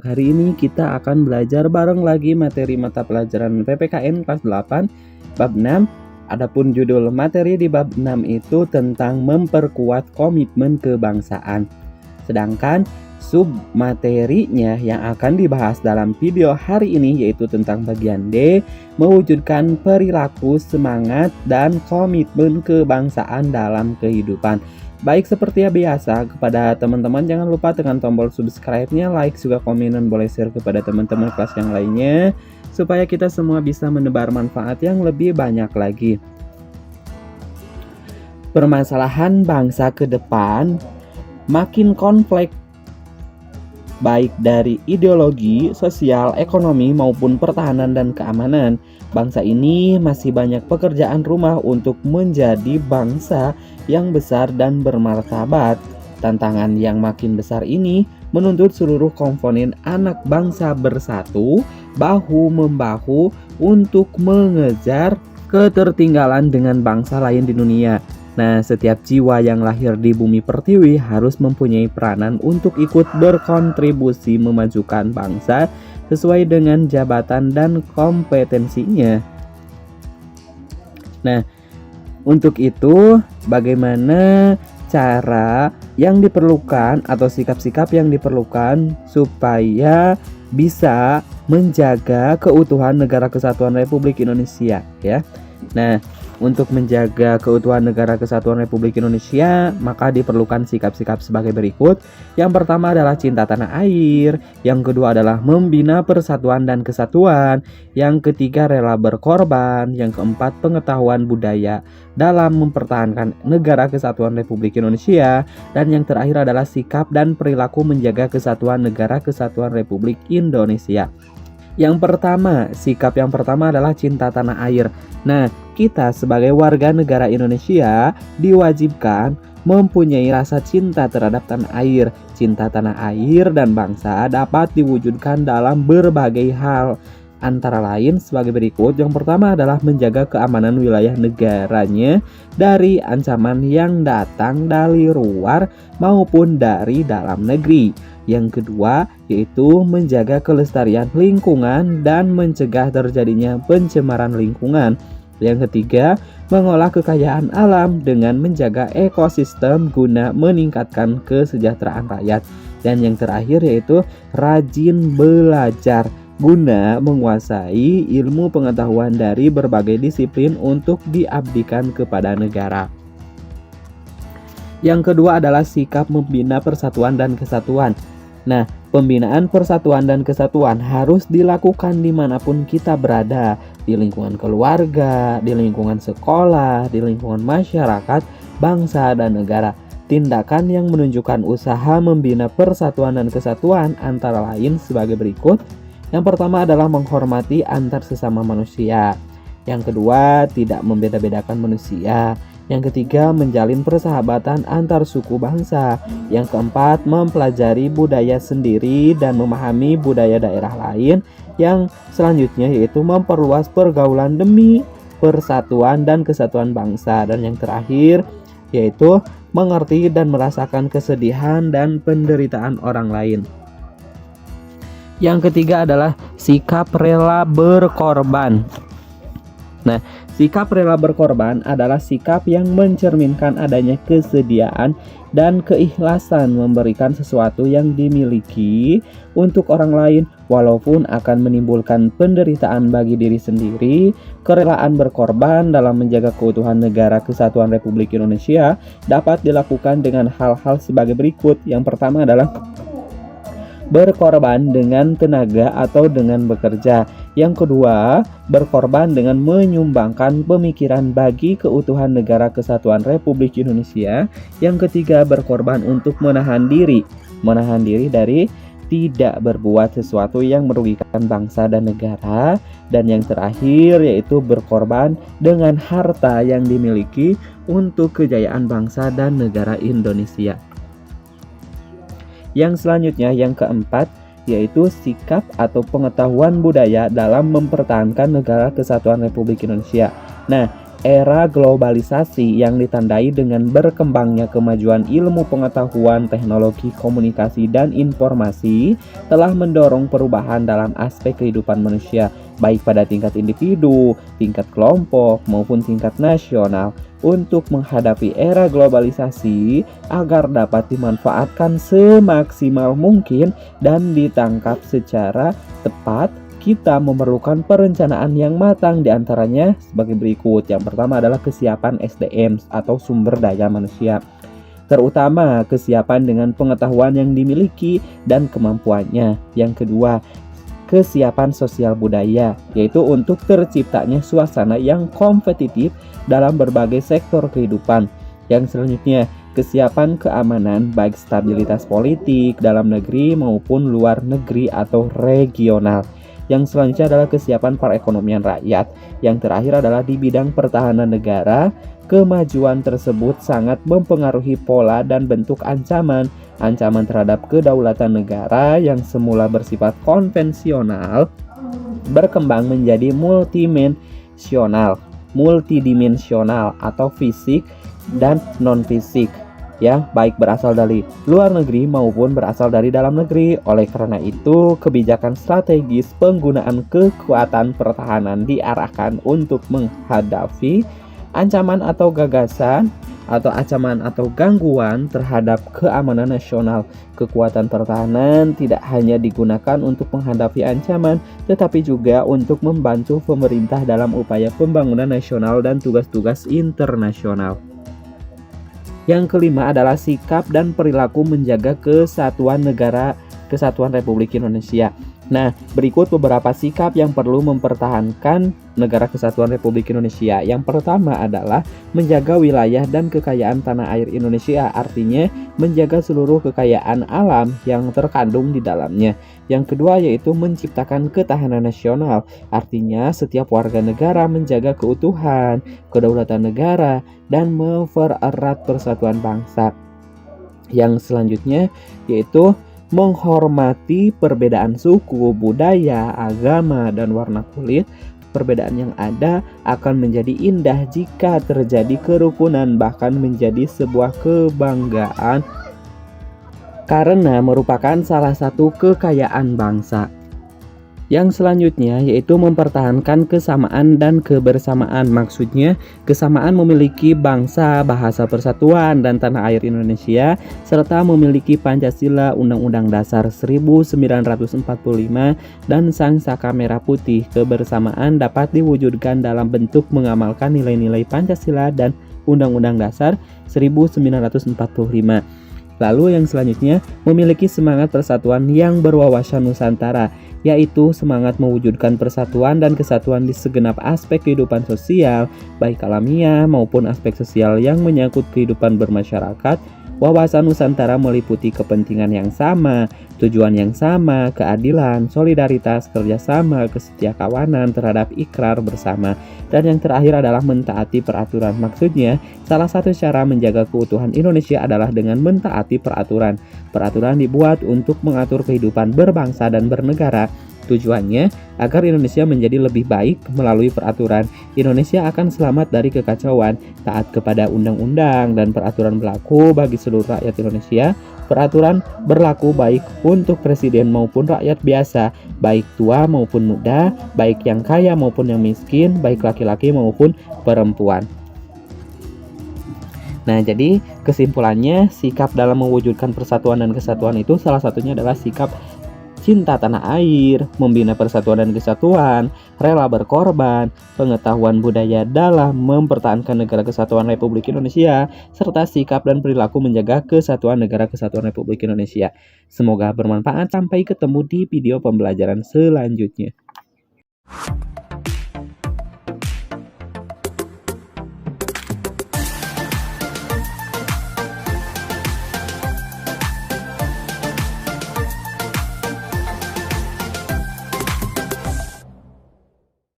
Untuk hari ini kita akan belajar bareng lagi materi mata pelajaran PPKN kelas 8 bab 6. Adapun judul materi di bab 6 itu tentang memperkuat komitmen kebangsaan. Sedangkan sub materinya yang akan dibahas dalam video hari ini yaitu tentang bagian D, mewujudkan perilaku semangat dan komitmen kebangsaan dalam kehidupan. Baik, seperti biasa, kepada teman-teman jangan lupa tekan tombol subscribe-nya, like, juga komen, dan boleh share kepada teman-teman kelas yang lainnya supaya kita semua bisa menebar manfaat yang lebih banyak lagi. Permasalahan bangsa ke depan makin kompleks, baik dari ideologi, sosial, ekonomi maupun pertahanan dan keamanan. Bangsa ini masih banyak pekerjaan rumah untuk menjadi bangsa yang besar dan bermartabat. Tantangan yang makin besar ini menuntut seluruh komponen anak bangsa bersatu, bahu-membahu untuk mengejar ketertinggalan dengan bangsa lain di dunia. Nah, setiap jiwa yang lahir di bumi pertiwi harus mempunyai peranan untuk ikut berkontribusi memajukan bangsa sesuai dengan jabatan dan kompetensinya. Nah, untuk itu bagaimana cara yang diperlukan atau sikap-sikap yang diperlukan supaya bisa menjaga keutuhan negara kesatuan Republik Indonesia, ya. Nah, untuk menjaga keutuhan negara kesatuan Republik Indonesia, maka diperlukan sikap-sikap sebagai berikut. Yang pertama adalah cinta tanah air, yang kedua adalah membina persatuan dan kesatuan, yang ketiga rela berkorban, yang keempat pengetahuan budaya dalam mempertahankan negara kesatuan Republik Indonesia, dan yang terakhir adalah sikap dan perilaku menjaga kesatuan negara kesatuan Republik Indonesia. Yang pertama, sikap yang pertama adalah cinta tanah air. Nah, kita sebagai warga negara Indonesia diwajibkan mempunyai rasa cinta terhadap tanah air. Cinta tanah air dan bangsa dapat diwujudkan dalam berbagai hal. Antara lain sebagai berikut. Yang pertama adalah menjaga keamanan wilayah negaranya dari ancaman yang datang dari luar maupun dari dalam negeri. Yang kedua yaitu menjaga kelestarian lingkungan dan mencegah terjadinya pencemaran lingkungan. Yang ketiga, mengolah kekayaan alam dengan menjaga ekosistem guna meningkatkan kesejahteraan rakyat. Dan yang terakhir yaitu rajin belajar guna menguasai ilmu pengetahuan dari berbagai disiplin untuk diabdikan kepada negara. Yang kedua adalah sikap membina persatuan dan kesatuan. Nah, pembinaan persatuan dan kesatuan harus dilakukan dimanapun kita berada, di lingkungan keluarga, di lingkungan sekolah, di lingkungan masyarakat, bangsa, dan negara. Tindakan yang menunjukkan usaha membina persatuan dan kesatuan antara lain sebagai berikut. Yang pertama adalah menghormati antar sesama manusia. Yang kedua, tidak membeda-bedakan manusia. Yang ketiga, menjalin persahabatan antar suku bangsa. Yang keempat, mempelajari budaya sendiri dan memahami budaya daerah lain. Yang selanjutnya yaitu memperluas pergaulan demi persatuan dan kesatuan bangsa. Dan yang terakhir yaitu mengerti dan merasakan kesedihan dan penderitaan orang lain. Yang ketiga adalah sikap rela berkorban. Nah, sikap rela berkorban adalah sikap yang mencerminkan adanya kesediaan dan keikhlasan memberikan sesuatu yang dimiliki untuk orang lain walaupun akan menimbulkan penderitaan bagi diri sendiri. Kerelaan berkorban dalam menjaga keutuhan negara kesatuan Republik Indonesia dapat dilakukan dengan hal-hal sebagai berikut. Yang pertama adalah berkorban dengan tenaga atau dengan bekerja. Yang kedua, berkorban dengan menyumbangkan pemikiran bagi keutuhan negara kesatuan Republik Indonesia. Yang ketiga, berkorban untuk menahan diri dari tidak berbuat sesuatu yang merugikan bangsa dan negara. Dan yang terakhir yaitu berkorban dengan harta yang dimiliki untuk kejayaan bangsa dan negara Indonesia. Yang selanjutnya, yang keempat, yaitu sikap atau pengetahuan budaya dalam mempertahankan negara kesatuan Republik Indonesia. Nah, era globalisasi yang ditandai dengan berkembangnya kemajuan ilmu pengetahuan, teknologi, komunikasi, dan informasi telah mendorong perubahan dalam aspek kehidupan manusia, baik pada tingkat individu, tingkat kelompok, maupun tingkat nasional. Untuk menghadapi era globalisasi agar dapat dimanfaatkan semaksimal mungkin dan ditangkap secara tepat, kita memerlukan perencanaan yang matang, diantaranya sebagai berikut. Yang pertama adalah kesiapan SDM atau sumber daya manusia, terutama kesiapan dengan pengetahuan yang dimiliki dan kemampuannya. Yang kedua, kesiapan sosial budaya, yaitu untuk terciptanya suasana yang kompetitif dalam berbagai sektor kehidupan. Yang selanjutnya, kesiapan keamanan, baik stabilitas politik dalam negeri maupun luar negeri atau regional. Yang selanjutnya adalah kesiapan perekonomian rakyat. Yang terakhir adalah di bidang pertahanan negara. Kemajuan tersebut sangat mempengaruhi pola dan bentuk ancaman terhadap kedaulatan negara yang semula bersifat konvensional berkembang menjadi multidimensional atau fisik dan non-fisik, ya, baik berasal dari luar negeri maupun berasal dari dalam negeri. Oleh karena itu, kebijakan strategis penggunaan kekuatan pertahanan diarahkan untuk menghadapi ancaman atau gagasan atau ancaman atau gangguan terhadap keamanan nasional. Kekuatan pertahanan tidak hanya digunakan untuk menghadapi ancaman, tetapi juga untuk membantu pemerintah dalam upaya pembangunan nasional dan tugas-tugas internasional. Yang kelima adalah sikap dan perilaku menjaga kesatuan Republik Indonesia. Nah, berikut beberapa sikap yang perlu mempertahankan negara kesatuan Republik Indonesia. Yang pertama adalah menjaga wilayah dan kekayaan tanah air Indonesia, artinya menjaga seluruh kekayaan alam yang terkandung di dalamnya. Yang kedua yaitu menciptakan ketahanan nasional, artinya setiap warga negara menjaga keutuhan, kedaulatan negara, dan mempererat persatuan bangsa. Yang selanjutnya yaitu menghormati perbedaan suku, budaya, agama, dan warna kulit. Perbedaan yang ada akan menjadi indah jika terjadi kerukunan, bahkan menjadi sebuah kebanggaan karena merupakan salah satu kekayaan bangsa. Yang selanjutnya yaitu mempertahankan kesamaan dan kebersamaan. Maksudnya kesamaan memiliki bangsa, bahasa persatuan, dan tanah air Indonesia, serta memiliki Pancasila, Undang-Undang Dasar 1945, dan Sang Saka Merah Putih. Kebersamaan dapat diwujudkan dalam bentuk mengamalkan nilai-nilai Pancasila dan Undang-Undang Dasar 1945. Lalu yang selanjutnya, memiliki semangat persatuan yang berwawasan Nusantara, yaitu semangat mewujudkan persatuan dan kesatuan di segenap aspek kehidupan sosial, baik alamiah maupun aspek sosial yang menyangkut kehidupan bermasyarakat. Wawasan Nusantara meliputi kepentingan yang sama, tujuan yang sama, keadilan, solidaritas, kerjasama, kesetiakawanan terhadap ikrar bersama. Dan yang terakhir adalah mentaati peraturan. Maksudnya, salah satu cara menjaga keutuhan Indonesia adalah dengan mentaati peraturan. Peraturan dibuat untuk mengatur kehidupan berbangsa dan bernegara. Tujuannya agar Indonesia menjadi lebih baik. Melalui peraturan, Indonesia akan selamat dari kekacauan, taat kepada undang-undang dan peraturan berlaku bagi seluruh rakyat Indonesia. Peraturan berlaku baik untuk presiden maupun rakyat biasa, baik tua maupun muda, baik yang kaya maupun yang miskin, baik laki-laki maupun perempuan. Nah, jadi kesimpulannya, sikap dalam mewujudkan persatuan dan kesatuan itu salah satunya adalah sikap cinta tanah air, membina persatuan dan kesatuan, rela berkorban, pengetahuan budaya dalam mempertahankan negara kesatuan Republik Indonesia, serta sikap dan perilaku menjaga kesatuan negara kesatuan Republik Indonesia. Semoga bermanfaat. Sampai ketemu di video pembelajaran selanjutnya.